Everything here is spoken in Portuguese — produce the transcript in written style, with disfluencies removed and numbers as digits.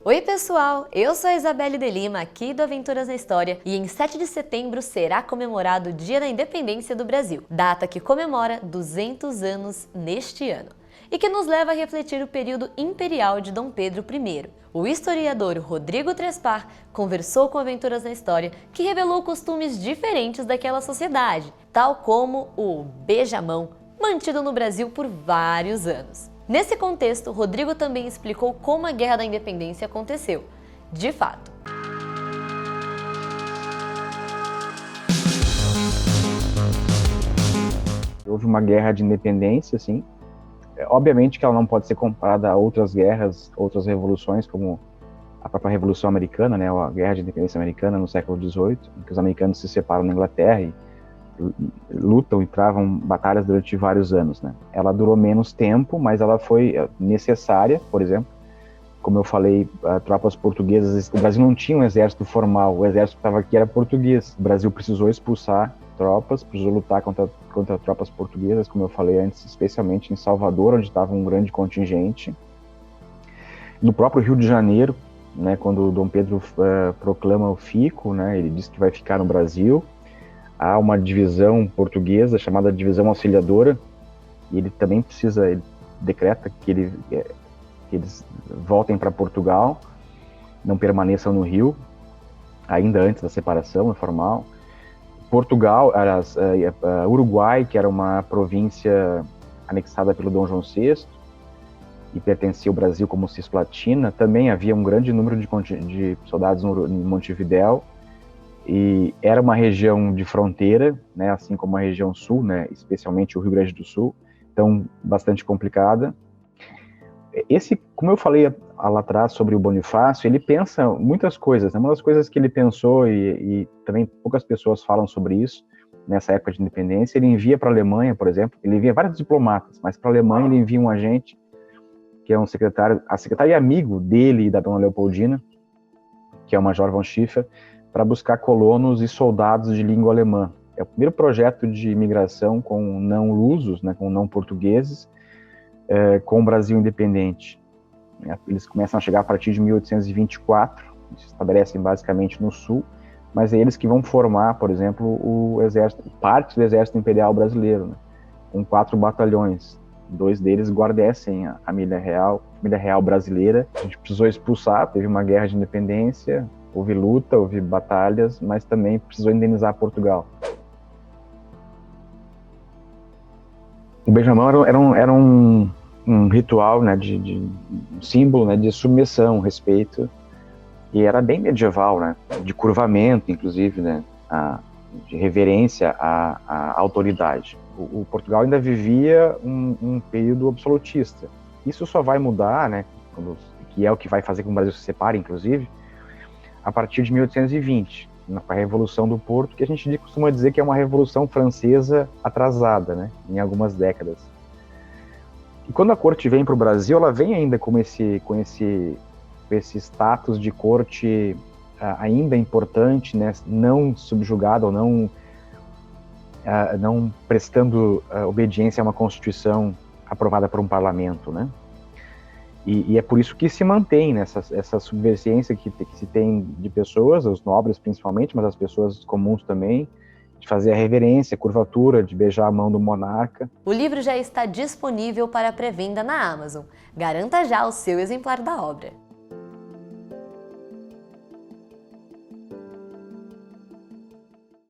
Oi pessoal, eu sou a Isabelle de Lima, aqui do Aventuras na História, e em 7 de setembro será comemorado o Dia da Independência do Brasil, data que comemora 200 anos neste ano, e que nos leva a refletir o período imperial de Dom Pedro I. O historiador Rodrigo Trespar conversou com Aventuras na História, que revelou costumes diferentes daquela sociedade, tal como o beijamão, mantido no Brasil por vários anos. Nesse contexto, Rodrigo também explicou como a Guerra da Independência aconteceu, de fato. Houve uma guerra de independência, sim. Obviamente que ela não pode ser comparada a outras guerras, outras revoluções, como a própria Revolução Americana, né, a Guerra de Independência Americana no século XVIII, em que os americanos se separam da Inglaterra e lutam e travam batalhas durante vários anos, né? Ela durou menos tempo, mas ela foi necessária. Por exemplo, como eu falei, tropas portuguesas, o Brasil não tinha um exército formal, o exército que estava aqui era português. O Brasil precisou expulsar tropas, precisou lutar contra tropas portuguesas, como eu falei antes, especialmente em Salvador, onde estava um grande contingente. No próprio Rio de Janeiro, né, quando Dom Pedro proclama o fico, né, ele diz que vai ficar no Brasil. Há uma divisão portuguesa chamada Divisão Auxiliadora, e ele também ele decreta que eles voltem para Portugal, não permaneçam no Rio, ainda antes da separação informal. Portugal, Uruguai, que era uma província anexada pelo Dom João VI e pertencia ao Brasil como Cisplatina, também havia um grande número de soldados em Montevidéu. E era uma região de fronteira, né, assim como a região sul, né, especialmente o Rio Grande do Sul, então bastante complicada. Como eu falei lá atrás sobre o Bonifácio, ele pensa muitas coisas, né? Uma das coisas que ele pensou, e também poucas pessoas falam sobre isso, nessa época de independência, ele envia para a Alemanha, por exemplo, ele envia vários diplomatas, mas para a Alemanha ele envia um agente, que é um secretário amigo dele e da dona Leopoldina, que é o Major von Schiffer, para buscar colonos e soldados de língua alemã. É o primeiro projeto de imigração com não lusos, né, com não portugueses, com o Brasil independente. Eles começam a chegar a partir de 1824, se estabelecem basicamente no sul, mas é eles que vão formar, por exemplo, o exército, parte do Exército Imperial Brasileiro, né, com 4 batalhões. 2 deles guarnecem a família real brasileira. A gente precisou expulsar, teve uma guerra de independência, houve luta, houve batalhas, mas também precisou indenizar Portugal. O beijamão era um ritual, né, um símbolo, né, de submissão, respeito, e era bem medieval, né, de curvamento, inclusive, né, de reverência à autoridade. O Portugal ainda vivia um período absolutista. Isso só vai mudar, né, que é o que vai fazer com que o Brasil se separe, inclusive, a partir de 1820, com a Revolução do Porto, que a gente costuma dizer que é uma Revolução Francesa atrasada, né, em algumas décadas. E quando a corte vem para o Brasil, ela vem ainda com esse status de corte ainda importante, né, não subjugada ou não prestando obediência a uma Constituição aprovada por um parlamento, né? E é por isso que se mantém, né, essa subversiência que se tem de pessoas, os nobres principalmente, mas as pessoas comuns também, de fazer a reverência, a curvatura, de beijar a mão do monarca. O livro já está disponível para pré-venda na Amazon. Garanta já o seu exemplar da obra.